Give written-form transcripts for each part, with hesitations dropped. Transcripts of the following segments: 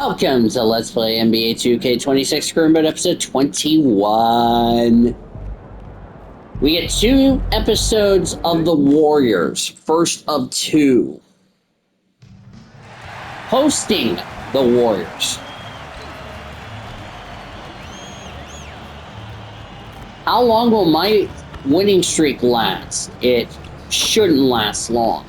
Welcome to Let's Play NBA 2K26 Screw Mode episode 21. We get 2 episodes of the Warriors, first of 2. Hosting the Warriors. How long will my winning streak last? It shouldn't last long.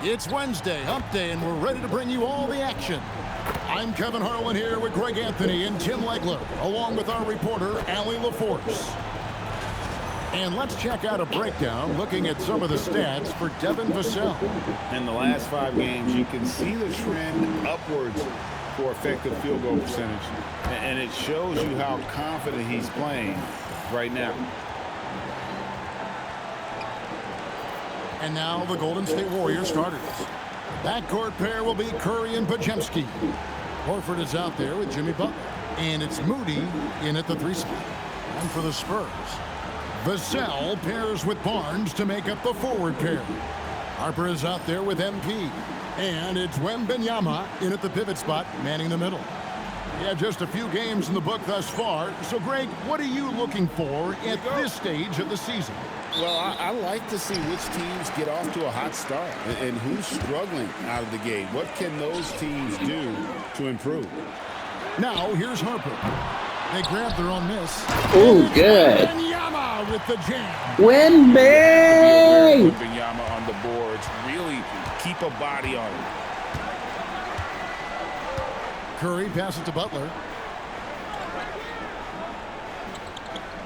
It's Wednesday, hump day, and we're ready to bring you all the action. I'm Kevin Harlan here with Greg Anthony and Tim Legler, along with our reporter, Allie LaForce. And let's check out a breakdown looking at some of the stats for Devin Vassell. In the last 5 games, you can see the trend upwards for effective field goal percentage. And it shows you how confident he's playing right now. And now the Golden State Warriors starters. Backcourt pair will be Curry and Podziemski. Horford is out there with Jimmy Butler. And it's Moody in at the 3 spot. And for the Spurs, Vassell pairs with Barnes to make up the forward pair. Harper is out there with MP. And it's Wembanyama in at the pivot spot, manning the middle. Yeah, just a few games in the book thus far. So, Greg, what are you looking for at this stage of the season? Well, I like to see which teams get off to a hot start and who's struggling out of the gate. What can those teams do to improve? Now, here's Harper. They grab their own miss. Ooh, good. Wembanyama with the jam. Wemby! Wembanyama on the boards. Really keep a body on him. Curry passes to Butler.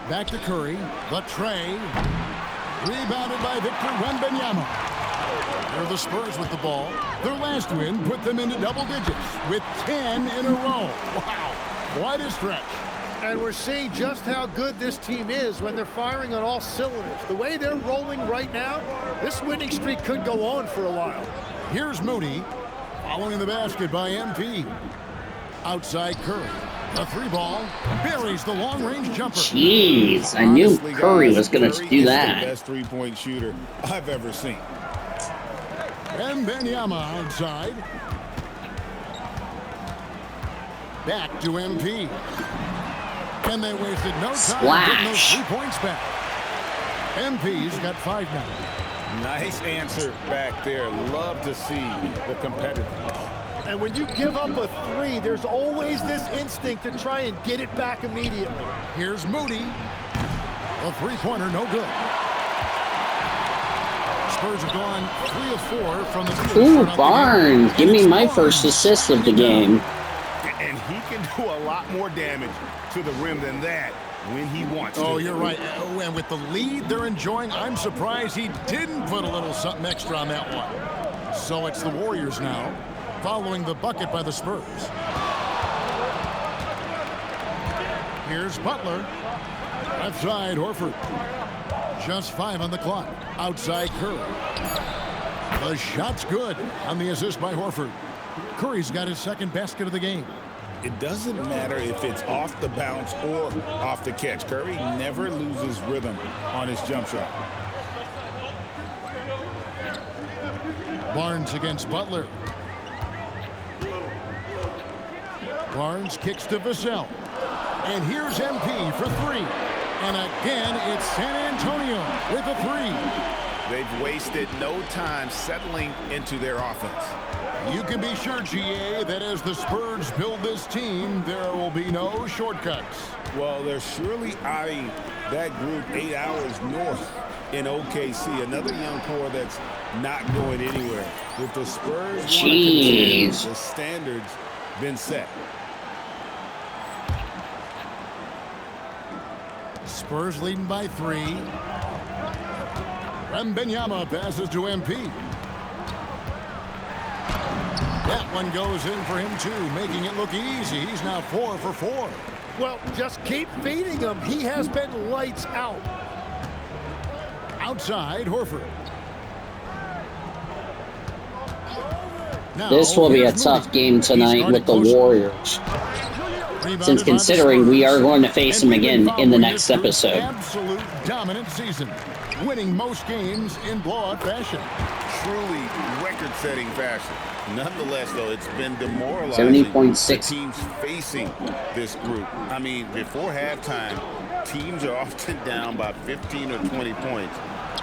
Back to Curry. The tray. Rebounded by Victor Wembanyama. They're the Spurs with the ball. Their last win put them into double digits with 10 in a row. Wow, quite a stretch. And we're seeing just how good this team is when they're firing on all cylinders. The way they're rolling right now, this winning streak could go on for a while. Here's Moody following the basket by MP. Outside Curry. The 3-ball buries the long-range jumper. Jeez, I knew Curry was going to do that. The best three-point shooter I've ever seen. Wembanyama outside. Back to MP. And they wasted no time getting those 3 points back. MP's got 5 now. Nice answer back there. Love to see the competitiveness. And when you give up a 3, there's always this instinct to try and get it back immediately. Here's Moody. A 3-pointer, no good. Spurs have gone 3 of 4 from the field. Ooh, Barnes. Give me my first assist of the game. And he can do a lot more damage to the rim than that when he wants to. Oh, you're right. And with the lead they're enjoying, I'm surprised he didn't put a little something extra on that one. So it's the Warriors now, following the bucket by the Spurs. Here's Butler. Left side, Horford. Just 5 on the clock. Outside Curry. The shot's good on the assist by Horford. Curry's got his second basket of the game. It doesn't matter if it's off the bounce or off the catch. Curry never loses rhythm on his jump shot. Barnes against Butler. Barnes kicks to Vassell. And here's MP for 3. And again, it's San Antonio with a 3. They've wasted no time settling into their offense. You can be sure, GA, that as the Spurs build this team, there will be no shortcuts. Well, they're surely eyeing that group 8 hours north in OKC. Another young core that's not going anywhere. If the Spurs want to continue, the standard's been set. Spurs leading by 3. Wembanyama passes to MP. That one goes in for him, too, making it look easy. He's now 4 for 4. Well, just keep feeding him. He has been lights out. Outside, Horford. Now, this will be a tough game tonight with the Warriors, since considering we are going to face them again in the next episode. Absolute dominant season, winning most games in blowout fashion. Truly record-setting fashion. Nonetheless, though, it's been demoralizing. 70.6 teams facing this group. I mean, before halftime, teams are often down by 15 or 20 points.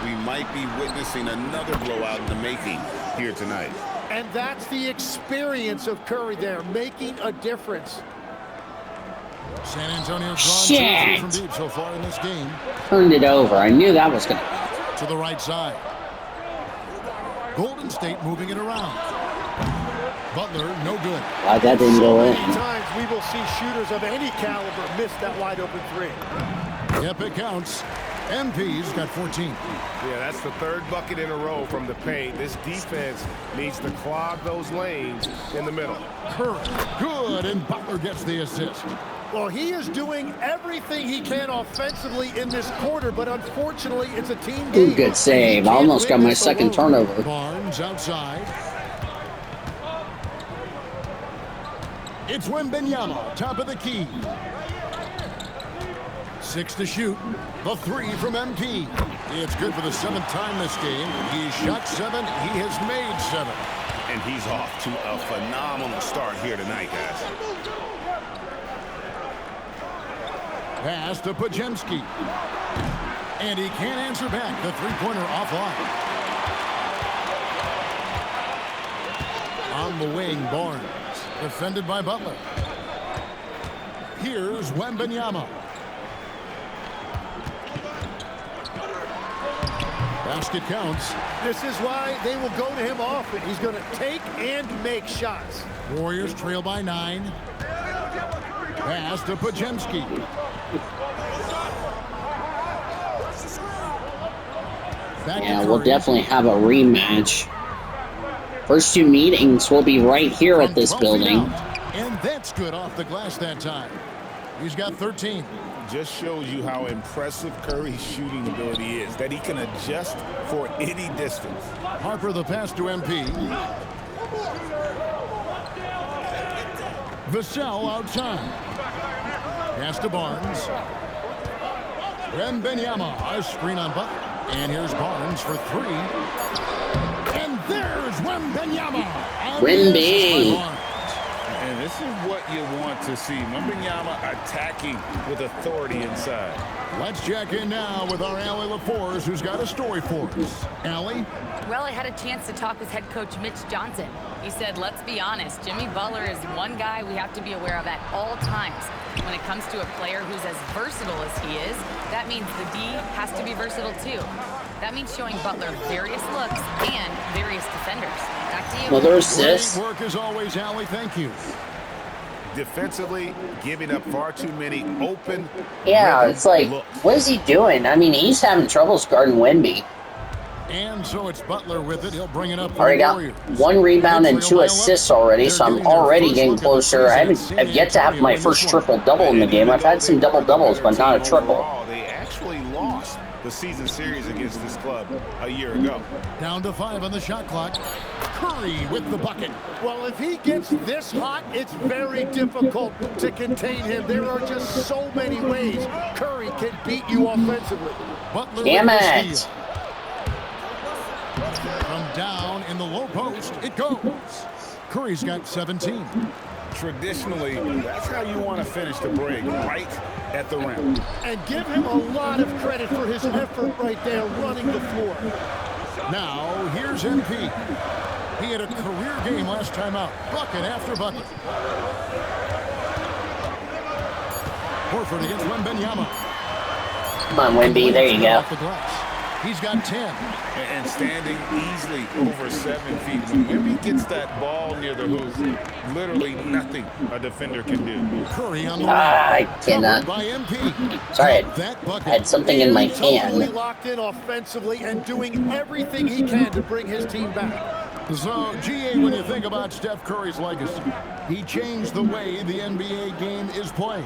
We might be witnessing another blowout in the making here tonight. And that's the experience of Curry there, making a difference. San Antonio's drawn 2 from deep so far in this game. Turned it over. I knew that was going to. To the right side. Golden State moving it around. Butler, no good. Why that didn't go in? Many times we will see shooters of any caliber miss that wide open 3. Yep, it counts. MP's got 14. Yeah, that's the 3rd bucket in a row from the paint. This defense needs to clog those lanes in the middle. Curry, good, and Butler gets the assist. Well, he is doing everything he can offensively in this quarter, but unfortunately, it's a team game. Ooh, good save. I almost got my second turnover. Barnes outside. It's Wembanyama, top of the key. 6 to shoot. The 3 from MP. It's good for the 7th time this game. He shot 7. He has made 7. And he's off to a phenomenal start here tonight, guys. Pass to Podziemski. And he can't answer back. The three-pointer offline. On the wing, Barnes. Defended by Butler. Here's Wembanyama. Basket counts. This is why they will go to him often. He's going to take and make shots. Warriors trail by 9. Pass to Podziemski. Yeah, we'll definitely have a rematch. First 2 meetings will be right here at this building. And that's good off the glass that time. He's got 13. Just shows you how impressive Curry's shooting ability is, that he can adjust for any distance. Harper the pass to MP. Vassell outside. Pass to Barnes. Wembanyama, a screen on Butler. And here's Barnes for 3. And there's Wembanyama. Wemby. And this is what you want to see. Wembanyama attacking with authority inside. Let's check in now with our Allie LaForce, who's got a story for us. Allie? Well, I had a chance to talk with head coach Mitch Johnson. He said, let's be honest, Jimmy Butler is one guy we have to be aware of at all times. When it comes to a player who's as versatile as he is, that means the D has to be versatile too. That means showing Butler various looks and various defenders. Back to you. Another assist. Great work as always, Allie. Thank you. Defensively, giving up far too many open. Yeah, it's like, looks. what is he doing? I mean, he's having troubles guarding Wemby. And so it's Butler with it. He'll bring it up for Already the got Warriors. 1 rebound and 2 assists already, so I'm already getting closer. I've yet to have my first triple-double in the game. I've had some double-doubles, but not a triple. Overall, they actually lost the season series against this club a year ago. Down to 5 on the shot clock. Curry with the bucket. Well, if he gets this hot, it's very difficult to contain him. There are just so many ways Curry can beat you offensively. Butler Damn with the it. steal. From down in the low post, it goes. Curry's got 17. Traditionally, that's how you want to finish the break, right at the rim. And give him a lot of credit for his effort right there running the floor. Now, here's MP. He had a career game last time out. Bucket after bucket. Horford against Wembanyama. Come on, Wemby. There you go. Off the glass. He's got 10. And standing easily over 7 feet. When Wemby gets that ball near the hoop, literally nothing a defender can do. Curry on the I cannot. by MP. Sorry, That I bucket. had something in my Totally hand. locked in offensively and doing everything he can to bring his team back. So, GA, when you think about Steph Curry's legacy, he changed the way the NBA game is played.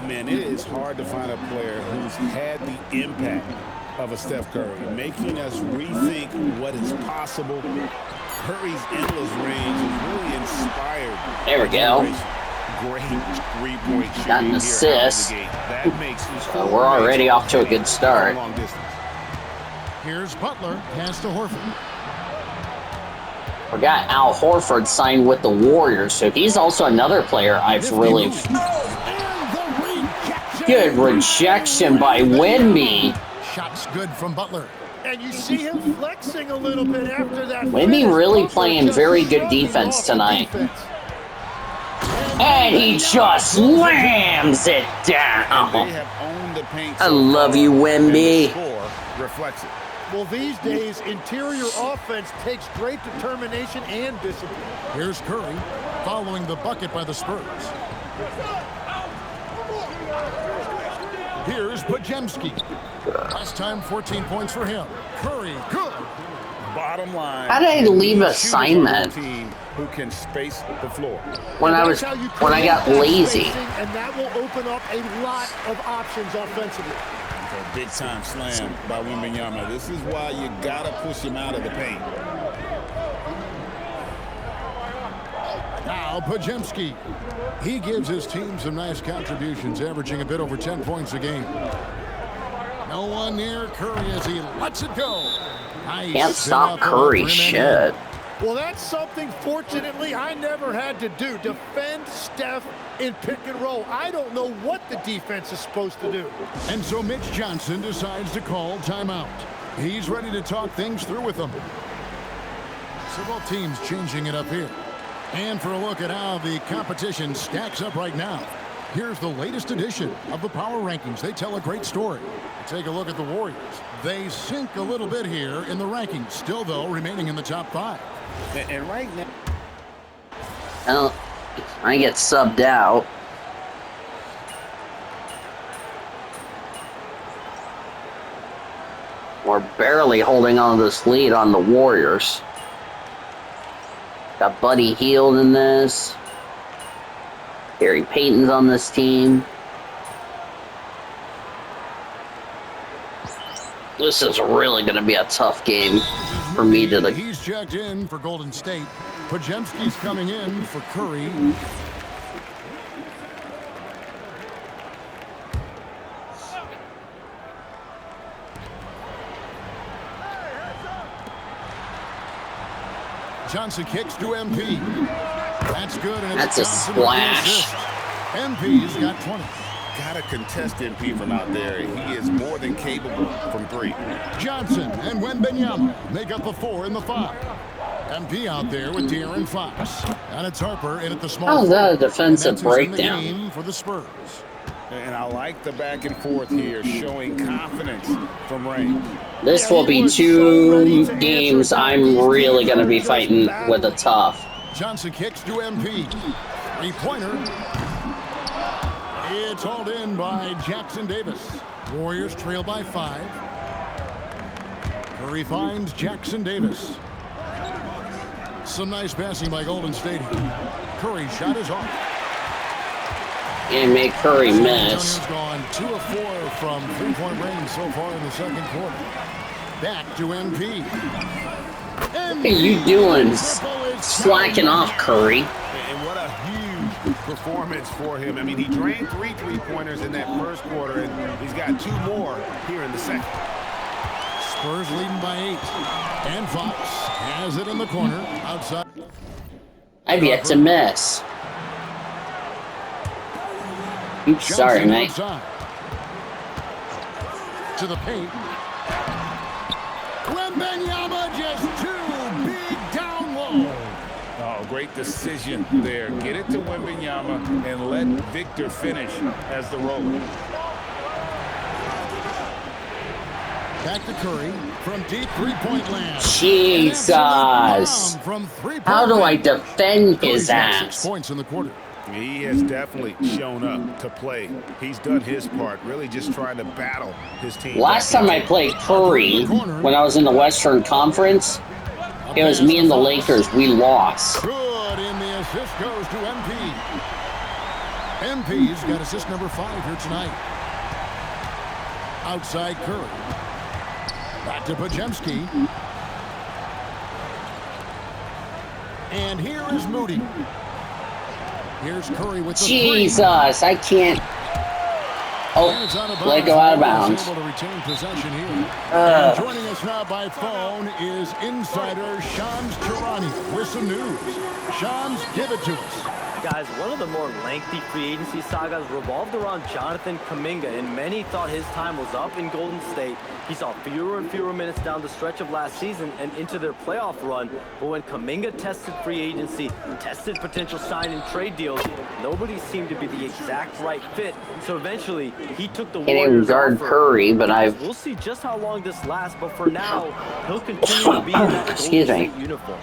Man, it is hard to find a player who's had the impact of a Steph Curry, making us rethink what is possible. Curry's endless range is really inspired. There we go. Great three-point shooting. Got an here assist. out of the gate. That makes We're already off to a good start. long distance. Here's Butler, pass to Horford. Forgot Al Horford signed with the Warriors, so he's also another player I've really... And the rejection. Good rejection by Wemby. Shots good from Butler. And you see him flexing a little bit after that. Wemby finish. really Butler playing just very good shrugging defense off the tonight. defense. And he just slams it They down. have owned the paint I so love far, you, and the Wemby. score reflects it. Well, these days, interior offense takes great determination and discipline. Here's Curry, following the bucket by the Spurs. Here's Podziemski. Last time, 14 points for him. Curry, good. Bottom line. How did I leave shooters assignment? on your team who can space the floor. When I That's how you got create that lazy. spacing, and that will open up a lot of options offensively. A big time slam by Wembanyama. This is why you gotta push him out of the paint. Now Podziemski. He gives his team some nice contributions, averaging a bit over 10 points a game. No one near Curry as he lets it go. Nice. Can't stop Spin out Curry. the rim Shit. Well, that's something, fortunately, I never had to do. Defend Steph in pick and roll. I don't know what the defense is supposed to do. And so Mitch Johnson decides to call timeout. He's ready to talk things through with them. So both teams changing it up here. And for a look at how the competition stacks up right now, here's the latest edition of the Power Rankings. They tell a great story. Take a look at the Warriors. They sink a little bit here in the rankings, still, though, remaining in the top 5. And right now, Well, I get subbed out. We're barely holding on to this lead on the Warriors. Got Buddy Hield in this. Gary Payton's on this team. This is really going to be a tough game for me to... He's checked in for Golden State. Podziemski's coming in for Curry. Johnson kicks to MP. That's good. And it's That's a Johnson with the splash. assist. MP's got 20. gotta contest MP from out there. He is more than capable from 3. Johnson and Wembanyama make up the 4 and the 5. MP out there with De'Aaron Fox. And it's Harper in at the small. How's that a forward. defensive And that's who's in the breakdown? game for the Spurs. And I like the back and forth here, showing confidence from Ray. This will be 2 games I'm really going to be fighting with a tough. Johnson kicks to MP. 3-pointer. It's hauled in by Jackson Davis. Warriors trail by 5. Curry finds Jackson Davis. Some nice passing by Golden State. Curry shot is off. And make Curry San miss. Antonio's gone 2 of 4 from 3-point range so far in the second quarter. Back to MP. What are you doing? Slacking off, Curry. And what a huge performance for him. I mean, he drained 3 3-pointers in that first quarter, and he's got 2 more here in the second. Spurs leading by 8. And Fox has it in the corner outside. I've yet to miss. Oops, sorry, Johnson mate. outside. To the paint. Wemby Wembanyama just too big down low. Oh, great decision there. Get it to Wembanyama and let Victor finish as the roller. Back to Curry from deep three-point land. Jesus. From three-point How do I range. defend Curry's his got 6 ass? points in the quarter. He has definitely shown up to play. He's done his part, really just trying to battle his team. Last time I played Curry, when I was in the Western Conference, it was me and the Lakers. We lost. Good, and the assist goes to MP. MP's got assist number 5 here tonight. Outside Curry. Back to Podziemski. And here is Moody. Here's Curry with the Jesus, I can't. Oh, let go out of bounds. Able to retain possession here. And joining us now by phone is insider Shams Charania with some news. Shams, give it to us. Guys, one of the more lengthy free agency sagas revolved around Jonathan Kuminga, and many thought his time was up in Golden State. He saw fewer and fewer minutes down the stretch of last season and into their playoff run. But when Kuminga tested free agency, tested potential sign and trade deals, nobody seemed to be the exact right fit. So eventually, he took the Can't even Warriors guard offer. Curry, but We'll see just how long this lasts, but for now, he'll continue to be in that Excuse Golden me. State uniform.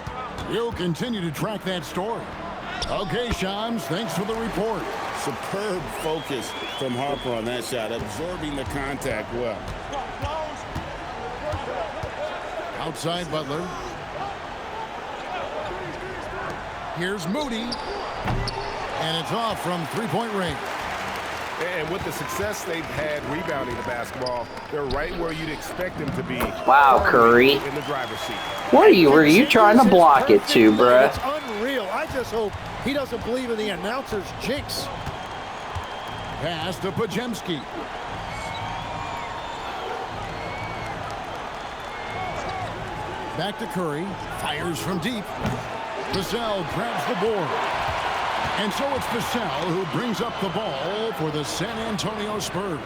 We'll continue to track that story. Okay, Shams, thanks for the report. Superb focus from Harper on that shot, absorbing the contact well. Outside Butler. Here's Moody. And it's off from three-point range. And with the success they've had rebounding the basketball, they're right where you'd expect them to be. Wow, Curry. In the driver's seat. Were you trying to block it too, bruh? It's unreal. I just hope he doesn't believe in the announcer's jinx. Pass to Podziemski. Back to Curry. Fires from deep. Vassell grabs the board. And so it's Vassell who brings up the ball for the San Antonio Spurs.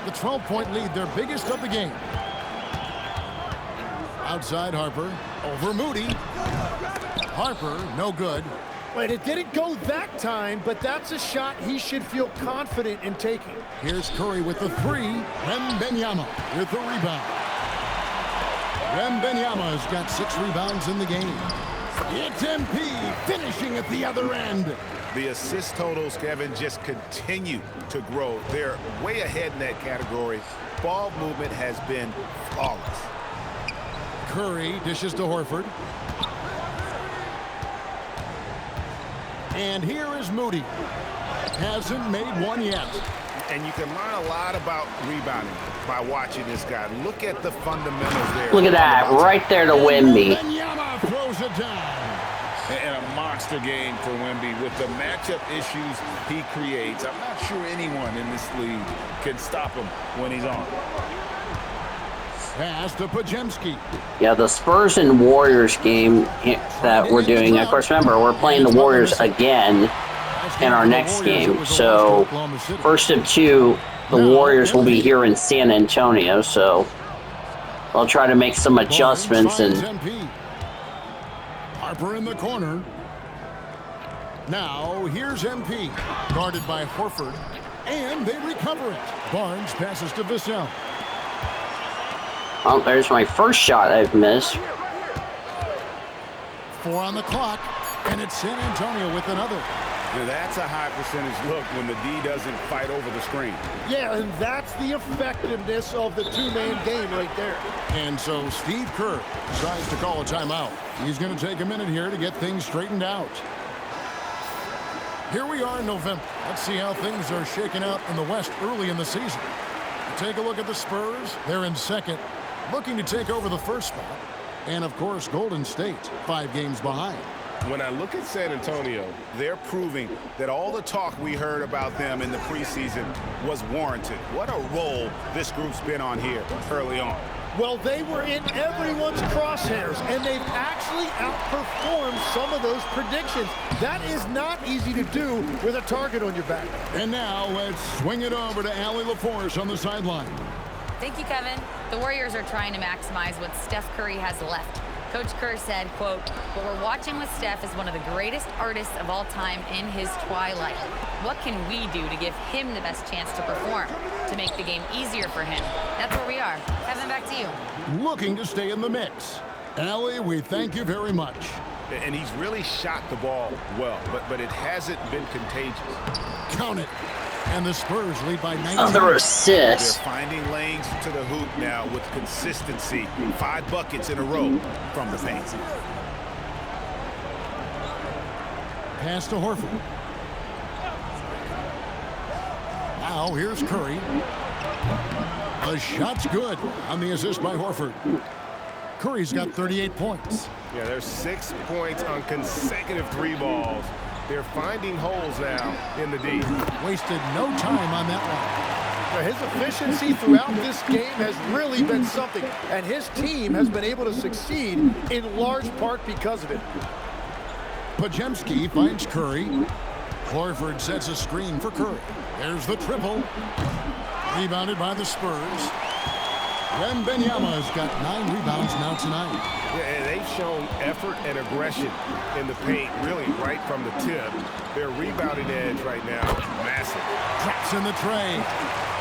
The 12-point lead, their biggest of the game. Outside Harper. Over Moody. Harper, no good. Wait, it didn't go that time, but that's a shot he should feel confident in taking. Here's Curry with the three. Wembanyama with the rebound. Wembanyama's got 6 rebounds in the game. It's MP finishing at the other end. The assist totals, Kevin, just continue to grow. They're way ahead in that category. Ball movement has been flawless. Curry dishes to Horford. And here is Moody. Hasn't made one yet. And you can learn a lot about rebounding by watching this guy. Look at the fundamentals there. Look at that, right there to Wemby. Wembanyama throws it down. And a monster game for Wemby with the matchup issues he creates. I'm not sure anyone in this league can stop him when he's on. Pass to Podziemski. Yeah, the Spurs and Warriors game that we're doing, of course, remember, we're playing the Warriors again in our next game. So, first of 2, the Warriors will be here in San Antonio. So, I'll try to make some adjustments. And Harper in the corner. Now, here's MP. Guarded by Horford. And they recover it. Barnes passes to Vassell. Oh, there's my first shot I've missed. 4 on the clock, and it's San Antonio with another. Now that's a high percentage look when the D doesn't fight over the screen. Yeah, and that's the effectiveness of the two-man game right there. And so Steve Kerr decides to call a timeout. He's going to take a minute here to get things straightened out. Here we are in November. Let's see how things are shaking out in the West early in the season. Take a look at the Spurs. They're in second, looking to take over the first spot. And, of course, Golden State, 5 games behind. When I look at San Antonio, they're proving that all the talk we heard about them in the preseason was warranted. What a role this group's been on here early on. Well, they were in everyone's crosshairs, and they've actually outperformed some of those predictions. That is not easy to do with a target on your back. And now let's swing it over to Allie LaForce on the sideline. Thank you, Kevin. The Warriors are trying to maximize what Steph Curry has left. Coach Kerr said, quote, "What we're watching with Steph is one of the greatest artists of all time in his twilight. What can we do to give him the best chance to perform, to make the game easier for him?" That's where we are. Kevin, back to you. Looking to stay in the mix. Allie, we thank you very much. And he's really shot the ball well, but it hasn't been contagious. Count it. And the Spurs lead by 19. Another assist. They're finding lanes to the hoop now with consistency. 5 buckets in a row from the paint. Pass to Horford. Now here's Curry. The shot's good on the assist by Horford. Curry's got 38 points. Yeah, there's 6 points on consecutive 3 balls. They're finding holes now in the D. Wasted no time on that one. His efficiency throughout this game has really been something, and his team has been able to succeed in large part because of it. Podziemski finds Curry. Horford sets a screen for Curry. There's the triple. Rebounded by the Spurs. Wembanyama's got 9 rebounds now tonight. Yeah, and they've shown effort and aggression in the paint, really right from the tip. Their rebounding edge right now is massive. Traps in the tray.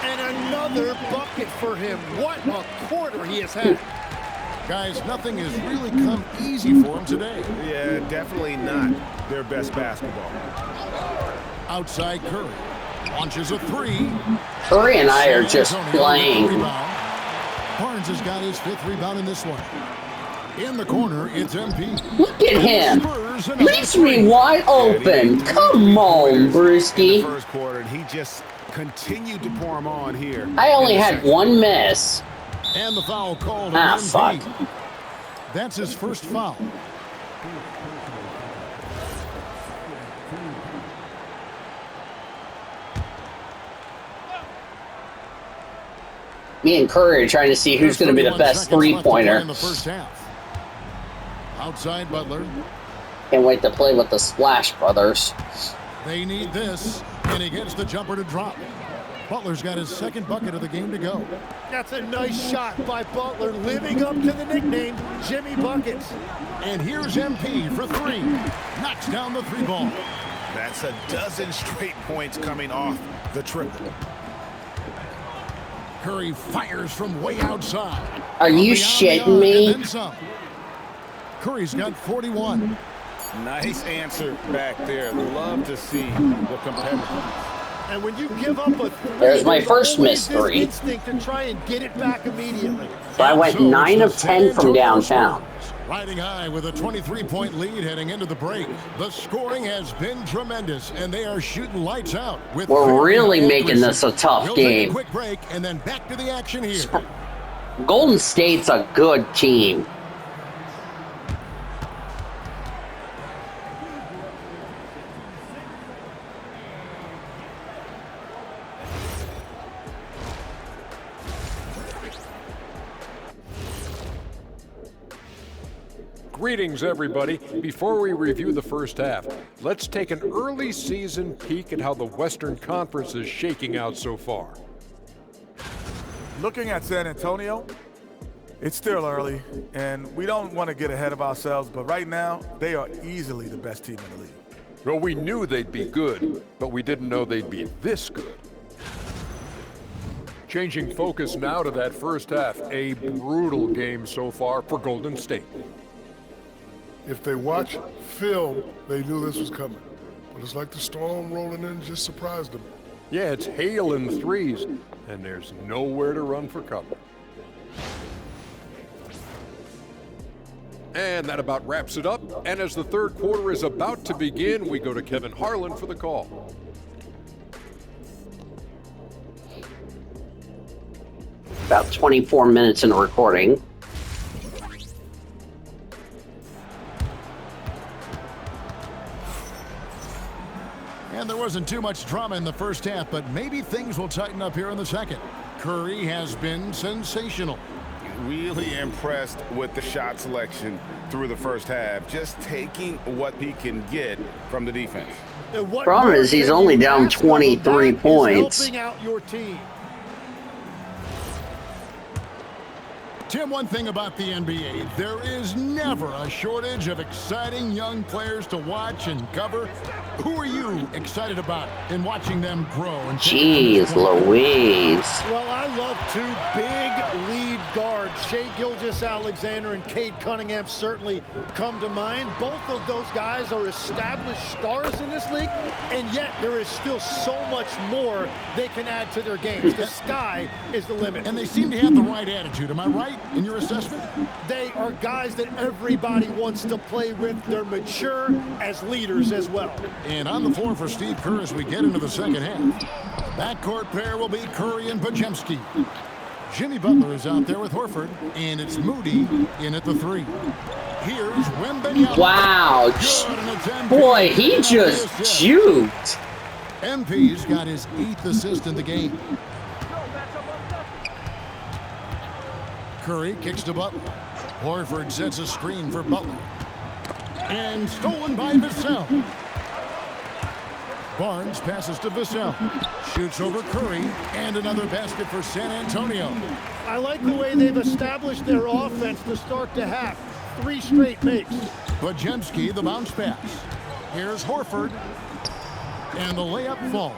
And another bucket for him. What a quarter he has had. Guys, nothing has really come easy for him today. Yeah, definitely not their best basketball. Outside Curry. Launches a 3. Curry and I are just Antonio with the playing. rebound. Barnes has got his 5th rebound in this one. In the corner, it's MP. Look at him. Spurs and Leaves me wide open. Come on, In the Brewski. first quarter, and he just continued to pour them on here. I only in the had second. one miss. And the foul called Ah, on fuck. MP. That's his first foul. Me and Curry are trying to see who's going to be the 31 best seconds left to play three-pointer. in the first half. Outside Butler. Can't wait to play with the Splash Brothers. They need this, and he gets the jumper to drop. Butler's got his 2nd bucket of the game to go. That's a nice shot by Butler, living up to the nickname, Jimmy Buckets. And here's MP for 3. Knocks down the 3 ball. That's a dozen straight points coming off the triple. Curry fires from way outside. Are you Beyond the shitting arc me? and then some. Curry's got 41. Nice answer back there. Love to see the competitiveness. And when you give up a 3, There's my first always missed this 3. instinct to try and get it back immediately. So I went So it's 9 the of 10 from San Antonio downtown. Spurs riding high with a 23-point lead heading into the break. The scoring has been tremendous, and they are shooting lights out. With We're very really accuracy. making this a tough We'll take game. a quick break and then back to the action here. Golden State's a good team. Greetings, everybody. Before we review the first half, let's take an early season peek at how the Western Conference is shaking out so far. Looking at San Antonio, it's still early, and we don't want to get ahead of ourselves, but right now, they are easily the best team in the league. Well, we knew they'd be good, but we didn't know they'd be this good. Changing focus now to that first half, a brutal game so far for Golden State. If they watch film, they knew this was coming. But it's like the storm rolling in just surprised them. Yeah, it's hail in threes, and there's nowhere to run for cover. And that about wraps it up. And as the third quarter is about to begin, we go to Kevin Harlan for the call. About 24 minutes in the recording. And there wasn't too much drama in the first half, but maybe things will tighten up here in the second. Curry has been sensational. Really impressed with the shot selection through the first half. Just taking what he can get from the defense. Problem is he's only down 23 points. Helping out your team. Tim, one thing about the NBA, there is never a shortage of exciting young players to watch and cover. Who are you excited about in watching them grow? And Jeez Louise. Well, I love two big lead guards. Shai Gilgeous-Alexander and Cade Cunningham certainly come to mind. Both of those guys are established stars in this league, and yet there is still so much more they can add to their games. The sky is the limit. And they seem to have the right attitude. Am I right in your assessment? They are guys that everybody wants to play with. They're mature as leaders as well. And on the floor for Steve Kerr as we get into the second half. Backcourt pair will be Curry and Podziemski. Jimmy Butler is out there with Horford, and it's Moody in at the 3. Here's Wembanyama. Wow. Boy, he just juked. MP's got his 8th assist in the game. Curry kicks to Butler. Horford sets a screen for Butler. And stolen by Vassell. Barnes passes to Vassell. Shoots over Curry. And another basket for San Antonio. I like the way they've established their offense to start the half. 3 straight makes. Podziemski, the bounce pass. Here's Horford. And the layup falls.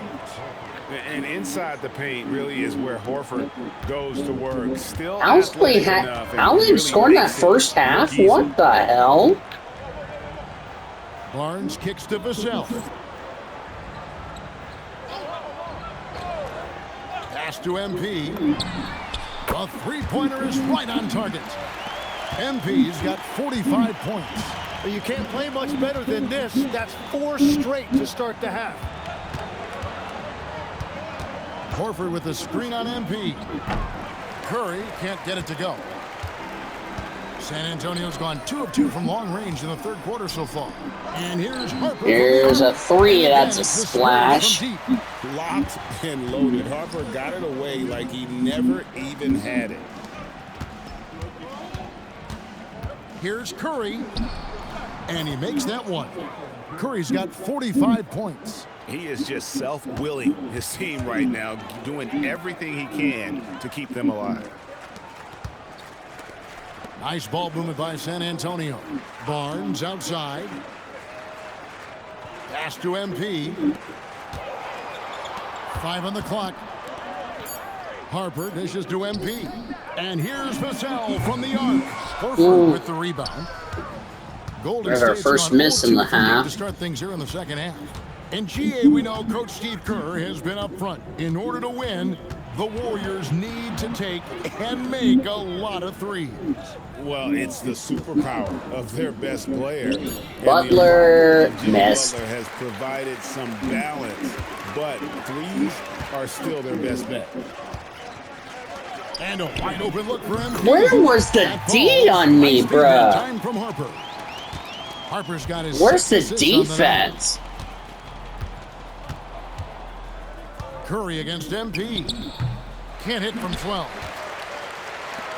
And inside the paint really is where Horford goes to work. Still Owsley scored that first half? What the hell? Barnes kicks to Vassell. Pass to MP. A three-pointer is right on target. MP's got 45 points. You can't play much better than this. That's 4 straight to start the half. Horford with the screen on MP. Curry can't get it to go. San Antonio's gone 2 of 2 from long range in the third quarter so far. And here's Harper. Here's a 3. That's a splash. Locked and loaded. Harper got it away like he never even had it. Here's Curry. And he makes that one. Curry's got 45 points. He is just self-willing, his team right now, doing everything he can to keep them alive. Nice ball movement by San Antonio. Barnes outside. Pass to MP. 5 on the clock. Harper dishes to MP. And here's Vassell from the arc. Horford with the rebound. Golden There's our State's first gone miss in the 0-2 from deep half. to start things here in the second half. In GA, we know Coach Steve Kerr has been up front. In order to win, the Warriors need to take and make a lot of threes. Well, it's the superpower of their best player. Butler missed. Butler has provided some balance, but threes are still their best bet. And a wide open look for him. Where was the D on me, bruh? Time from Harper. Harper's got his. Where's the defense? Curry against MP. Can't hit from 12.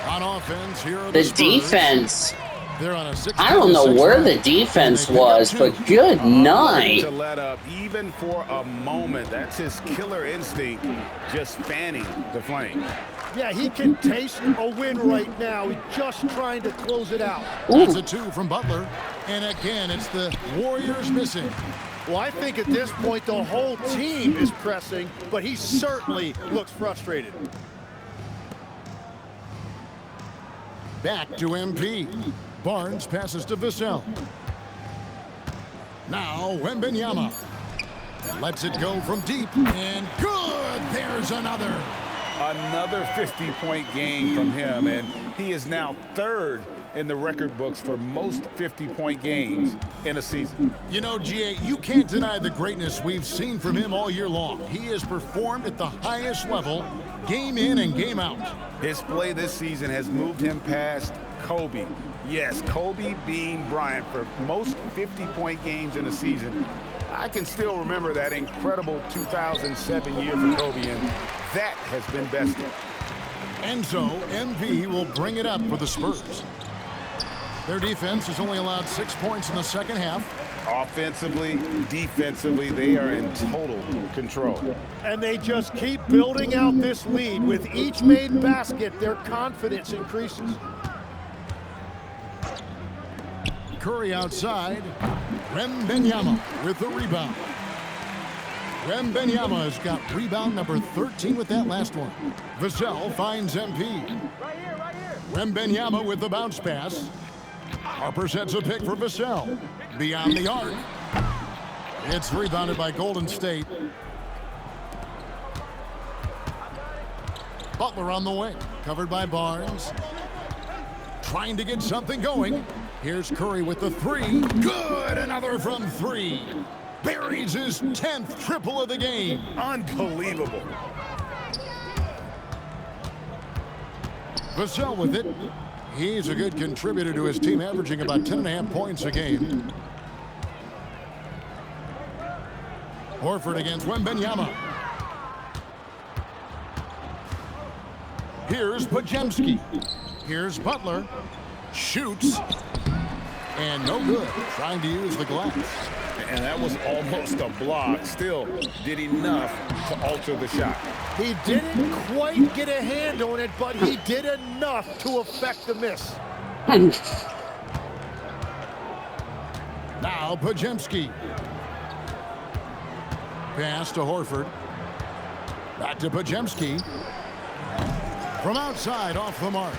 On offense, here are The Spurs. defense. They're on a 6 I don't know where the defense was, but good night. To let up even for a moment. That's his killer instinct, just fanning the flame. Yeah, he can taste a win right now. He's just trying to close it out. That's a 2 from Butler. And again, it's the Warriors missing. Well, I think at this point the whole team is pressing, but he certainly looks frustrated. Back to MP. Barnes passes to Vassell. Now Wembanyama. Lets it go from deep. And good! There's another. Another 50-point game from him, and he is now 3rd in the record books for most 50-point games in a season. You know, GA, you can't deny the greatness we've seen from him all year long. He has performed at the highest level, game in and game out. His play this season has moved him past Kobe. Yes, Kobe being Bryant for most 50-point games in a season. I can still remember that incredible 2007 year for Kobe, and that has been bested. And so, MP will bring it up for the Spurs. Their defense has only allowed 6 points in the second half. Offensively, defensively, they are in total control. And they just keep building out this lead. With each made basket, their confidence increases. Curry outside. Wembanyama with the rebound. Wembanyama has got rebound number 13 with that last one. Vassell finds MP. Wembanyama with the bounce pass. Harper sets a pick for Vassell. Beyond the arc. It's rebounded by Golden State. Butler on the wing. Covered by Barnes. Trying to get something going. Here's Curry with the three. Good! Another from three. Buries his 10th triple of the game. Unbelievable. Vassell with it. He's a good contributor to his team, averaging about 10.5 points a game. Horford against Wembanyama. Here's Podziemski. Here's Butler. Shoots. And no good. Trying to use the glass. And that was almost a block. Still did enough to alter the shot. He didn't quite get a hand on it, but he did enough to affect the miss. Now Podziemski. Pass to Horford. Back to Podziemski. From outside, off the mark.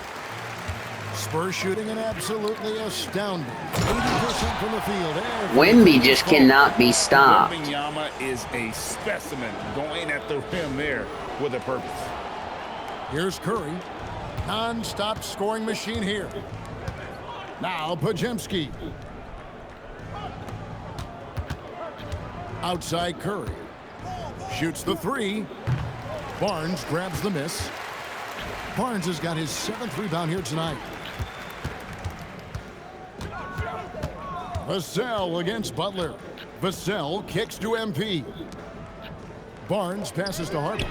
Spurs shooting an absolutely astounding 80% from the field. Wemby just cannot be stopped. Wembanyama is a specimen going at the rim there with a purpose. Here's Curry. Non-stop scoring machine here. Now Podziemski. Outside Curry. Shoots the three. Barnes grabs the miss. Barnes has got his 7th rebound here tonight. Vassell against Butler. Vassell kicks to MP. Barnes passes to Harper.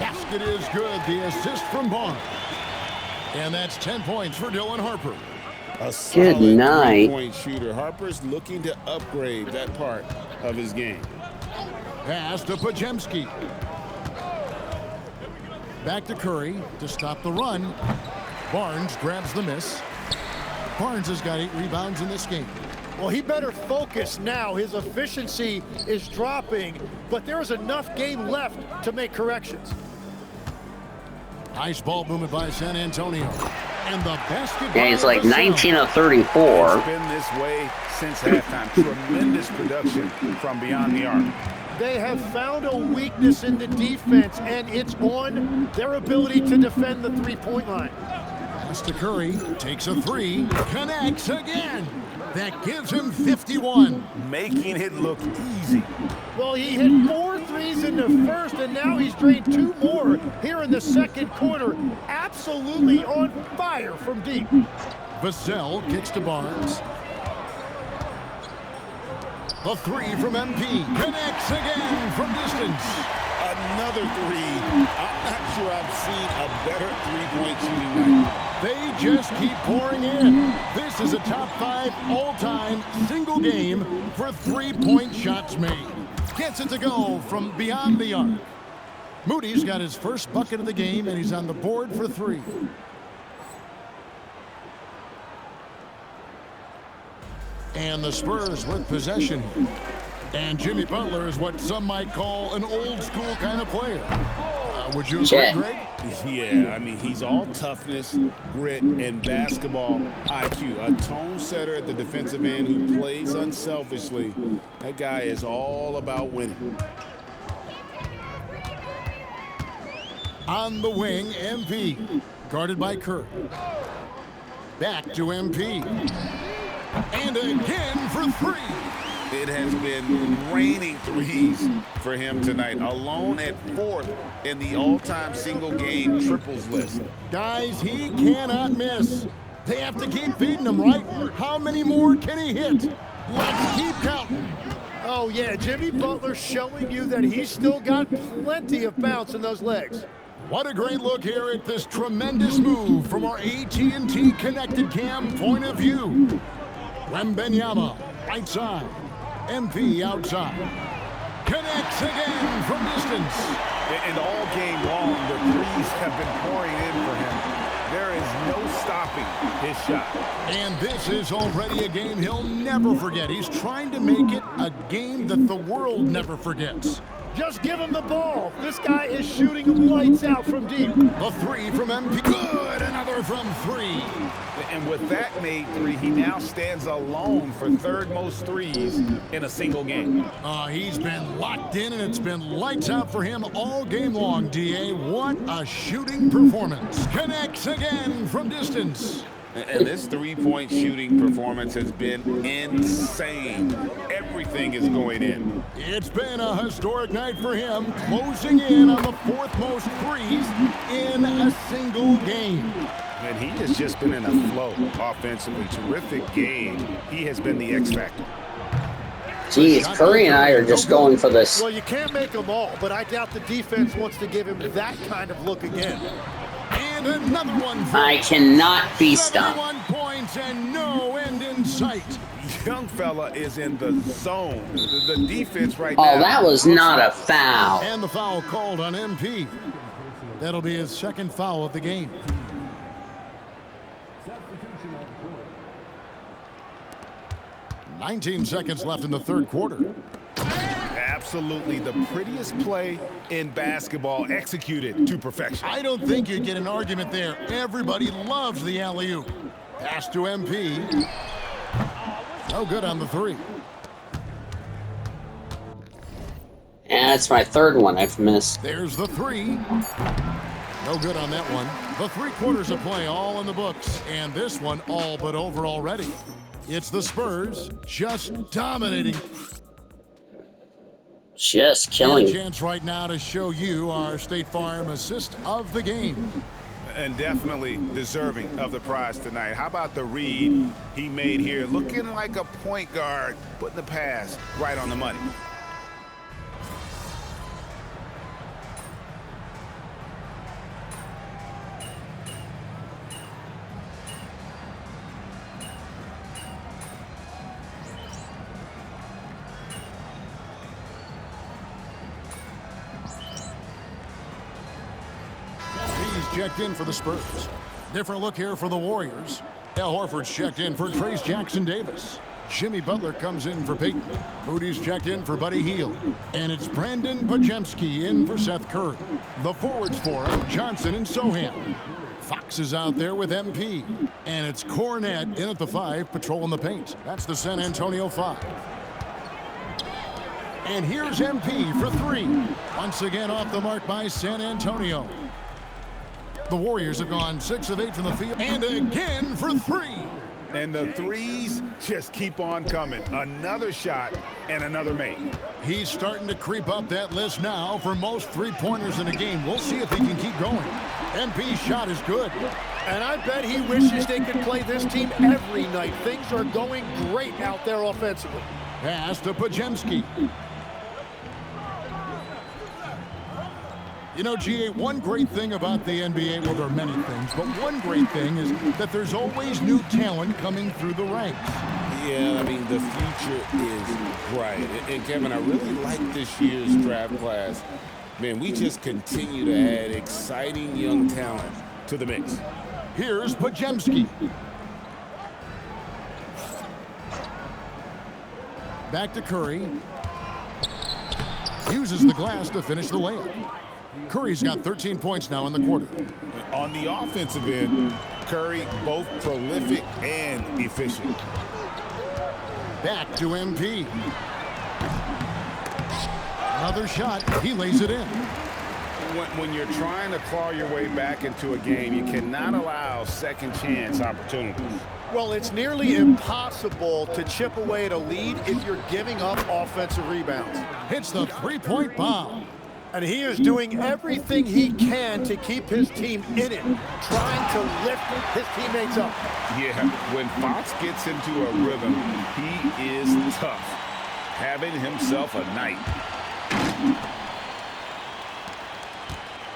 Basket is good. The assist from Barnes. And that's 10 points for Dylan Harper. A solid Good night. three-point shooter. Harper's looking to upgrade that part of his game. Pass to Podziemski. Back to Curry to stop the run. Barnes grabs the miss. Barnes has got 8 rebounds in this game. Well, he better focus now. His efficiency is dropping, but there is enough game left to make corrections. Nice ball movement by San Antonio. And the basket. Yeah, he's like 19 of 34. It's been this way since halftime. Tremendous production from beyond the arc. They have found a weakness in the defense, and it's on their ability to defend the three-point line. Pass to Curry, takes a three, connects again. That gives him 51. Making it look easy. Well, he hit 4 threes in the first, and now he's drained 2 more here in the second quarter. Absolutely on fire from deep. Vassell kicks to Barnes. The three from MP. Connects again from distance. Another three. I'm not sure I've seen a better three-point shooting night. They just keep pouring in. This is a top 5 all-time single game for three-point shots made. Gets it to go from beyond the arc. Moody's got his first bucket of the game, and he's on the board for 3. And the Spurs with possession. And Jimmy Butler is what some might call an old-school kind of player. Would you agree, Greg? Yeah, I mean, he's all toughness, grit, and basketball IQ. A tone setter at the defensive end who plays unselfishly. That guy is all about winning. On the wing, MP. Guarded by Curry. Back to MP. And again for 3. It has been raining threes for him tonight. Alone at 4th in the all-time single-game triples list. Guys, he cannot miss. They have to keep feeding him, right? How many more can he hit? Let's keep counting. Oh, yeah, Jimmy Butler showing you that he's still got plenty of bounce in those legs. What a great look here at this tremendous move from our AT&T Connected Cam point of view. Wembanyama, right side. MP outside. Connects again from distance. And all game long, the threes have been pouring in for him. There is no stopping his shot. And this is already a game he'll never forget. He's trying to make it a game that the world never forgets. Just give him the ball. This guy is shooting lights out from deep. The three from MP. Good. Another from three. And with that made three, he now stands alone for third most threes in a single game. He's been locked in, and it's been lights out for him all game long, D.A. What a shooting performance. Connects again from distance. And this three-point shooting performance has been insane. Everything is going in. It's been a historic night for him, closing in on the fourth most threes in a single game. And he has just been in a flow offensively. Terrific game. He has been the X factor. Geez, Curry and I are just going for this. Well, you can't make them all, but I doubt the defense wants to give him that kind of look again. And another one. I cannot be stopped. 71 points and no end in sight. Young fella is in the zone. The defense right now. Oh, that was not a foul. And the foul called on MP. That'll be his second foul of the game. "19 seconds left in the third quarter. Absolutely the prettiest play in basketball, executed to perfection. I don't think you'd get an argument there. Everybody loves the alley-oop. Pass to MP. No good on the three. And that's my third one I've missed. There's the three. No good on that one. The 3 quarters of play all in the books, and this one all but over already. It's the Spurs just dominating. Just killing. A chance right now to show you our State Farm assist of the game. And definitely deserving of the prize tonight. How about the read he made here? Looking like a point guard, putting the pass right on the money. Checked in for the Spurs. Different look here for the Warriors. Al Horford's checked in for Trace Jackson Davis. Jimmy Butler comes in for Peyton. Moody's checked in for Buddy Hield. And it's Brandon Podziemski in for Seth Curry. The forwards for him, Johnson and Sohan. Fox is out there with MP. And it's Cornette in at the 5, patrolling the paint. That's the San Antonio 5. And here's MP for 3. Once again off the mark by San Antonio. The Warriors have gone 6 of 8 from the field, and again for 3. And the threes just keep on coming. Another shot and another make. He's starting to creep up that list now for most 3-pointers in a game. We'll see if he can keep going. MP's shot is good. And I bet he wishes they could play this team every night. Things are going great out there offensively. Pass to Podziemski. You know, GA, one great thing about the NBA, well, there are many things, but one great thing is that there's always new talent coming through the ranks. Yeah, I mean, the future is bright. And Kevin, I really like this year's draft class. Man, we just continue to add exciting young talent to the mix. Here's Podziemski. Back to Curry. Uses the glass to finish the layup. Curry's got 13 points now in the quarter. On the offensive end, Curry both prolific and efficient. Back to MP. Another shot. He lays it in. When you're trying to claw your way back into a game, you cannot allow second chance opportunities. Well, it's nearly impossible to chip away at a lead if you're giving up offensive rebounds. Hits the 3-point bomb. And he is doing everything he can to keep his team in it, trying to lift his teammates up. Yeah, when Fox gets into a rhythm, he is tough, having himself a night.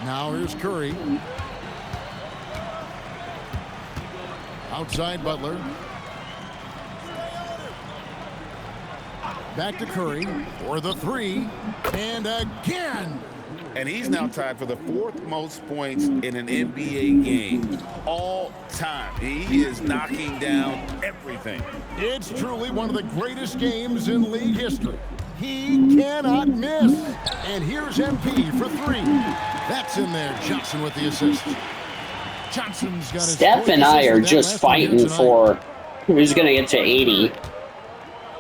Now here's Curry. Outside Butler. Back to Curry for the three. And again. And he's now tied for the 4th most points in an NBA game all time. He is knocking down everything. It's truly one of the greatest games in league history. He cannot miss. And here's MP for three. That's in there. Johnson with the assist. Johnson's got his Steph and I are just fighting for who's going to get to 80.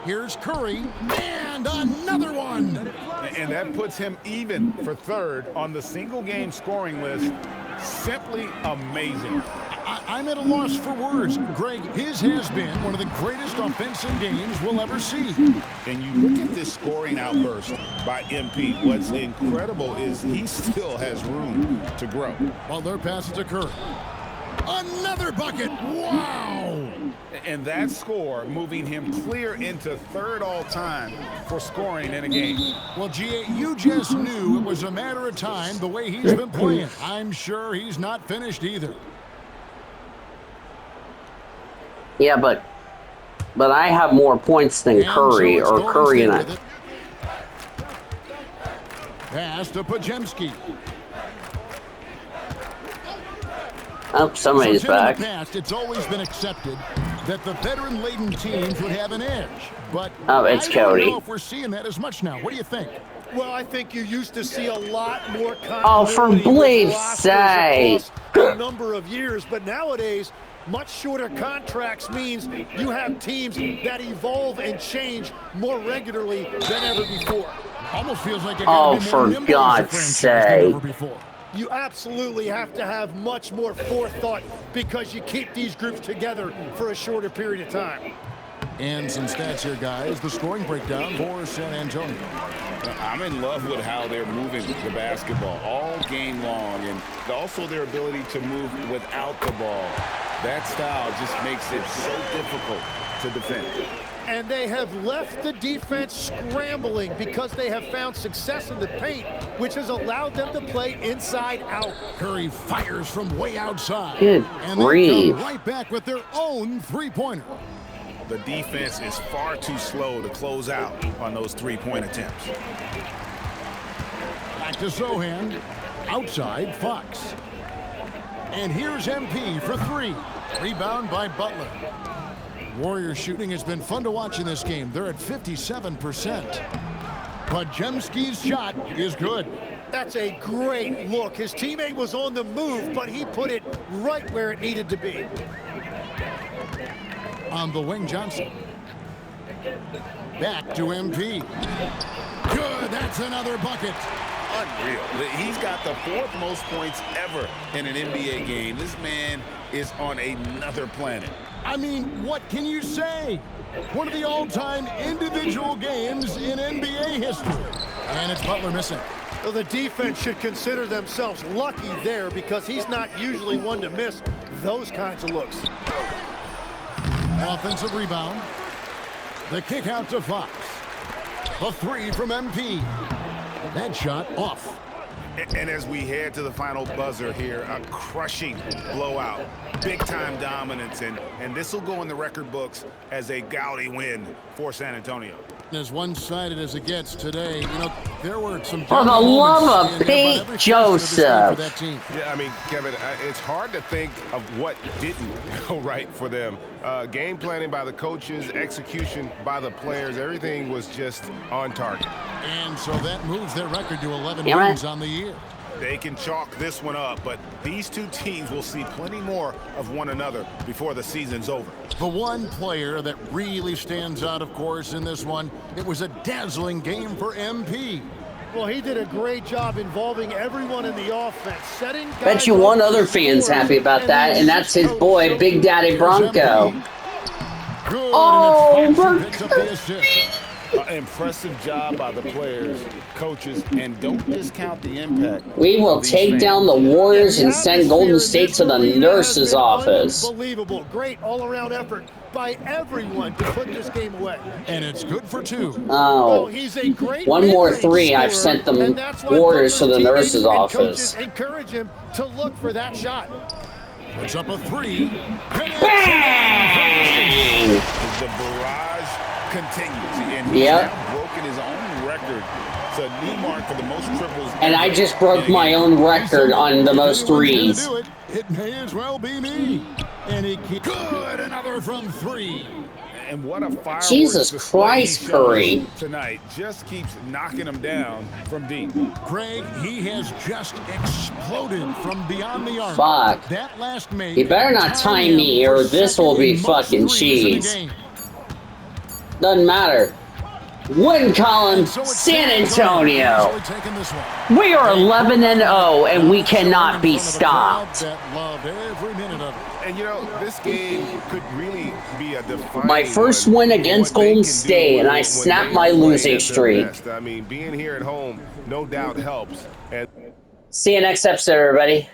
Here's Curry, and another one. And that puts him even for 3rd on the single-game scoring list. Simply amazing. I'm at a loss for words. Greg, his has been one of the greatest offensive games we'll ever see. And you look at this scoring outburst by MP. What's incredible is he still has room to grow. Butler passes to Curry. Another bucket. Wow. And that score moving him clear into 3rd all-time for scoring in a game. Well, G.A., you just knew it was a matter of time the way he's been playing. I'm sure he's not finished either. Yeah, but I have more points than Curry, so or Curry and I. Pass to Podziemski. Oh, somebody's back. In the past, it's always been accepted that the veteran-laden teams would have an edge, but it's I Cody. don't know if we're seeing that as much now. What do you think? Well, I think you used to see a lot more Oh, for Bleep's sake! A number of years, but nowadays, much shorter contracts means you have teams that evolve and change more regularly than ever before. Almost feels like for God's sake! You absolutely have to have much more forethought because you keep these groups together for a shorter period of time. And some stats here, guys. The scoring breakdown for San Antonio. I'm in love with how they're moving the basketball all game long, and also their ability to move without the ball. That style just makes it so difficult to defend. And they have left the defense scrambling because they have found success in the paint, which has allowed them to play inside out. Curry fires from way outside. Good and they come right back with their own three-pointer. The defense is far too slow to close out on those three-point attempts. Back to Zohan. Outside, Fox. And here's MP for three. Rebound by Butler. Warriors shooting has been fun to watch in this game. They're at 57%. Podziemski's shot is good. That's a great look. His teammate was on the move, but he put it right where it needed to be. On the wing, Johnson. Back to MP. Good, that's another bucket. Unreal. He's got the 4th most points ever in an NBA game. This man is on another planet. I mean, what can you say? One of the all-time individual games in NBA history. And it's Butler missing. Well, the defense should consider themselves lucky there because he's not usually one to miss those kinds of looks. Offensive rebound. The kick out to Fox. The three from MP. That shot off. And as we head to the final buzzer here, a crushing blowout, big-time dominance, and this will go in the record books as a gaudy win for San Antonio. As one-sided as it gets today, you know, there were some... For the love of Pete Joseph! Yeah, I mean, Kevin, it's hard to think of what didn't go right for them. Game planning by the coaches, execution by the players, everything was just on target. And so that moves their record to 11 wins on the year. They can chalk this one up, but these two teams will see plenty more of one another before the season's over. The one player that really stands out, of course, in this one, it was a dazzling game for MP. Well, he did a great job involving everyone in the offense, setting guys. Bet you one other fan's happy about that, and that's his boy, Big Daddy Bronco. Good, oh, Impressive job by the players, coaches, and don't discount the impact. We will take down the Warriors and send Golden State to the nurse's office. Unbelievable. Great all-around effort by everyone to put this game away. And it's good for 2. Oh, he's a great one more mid-range 3. I've scorer, sent the and that's why Warriors to the Butler's nurse's teammates and office. coaches encourage him to look for that shot. Puts up a 3. Bang! The barrage continues, and he's now broken his own record. It's a new mark for the most triples. And I just broke my own record on the most threes. It may as well be me. And he keeps good. Another from 3. And what a fireworks Jesus Christ, Curry. Tonight just keeps knocking them down from deep. Greg, he has just exploded from beyond the arc. Fuck. That last make. You better not time me or this will be fucking cheese. Doesn't matter. Win column, San Antonio. We are 11-0 and we cannot be stopped. And you know, this game could really be a defining My first win against Golden State, and I snapped my losing streak. I mean, being here at home, no doubt helps. And see you next episode, everybody.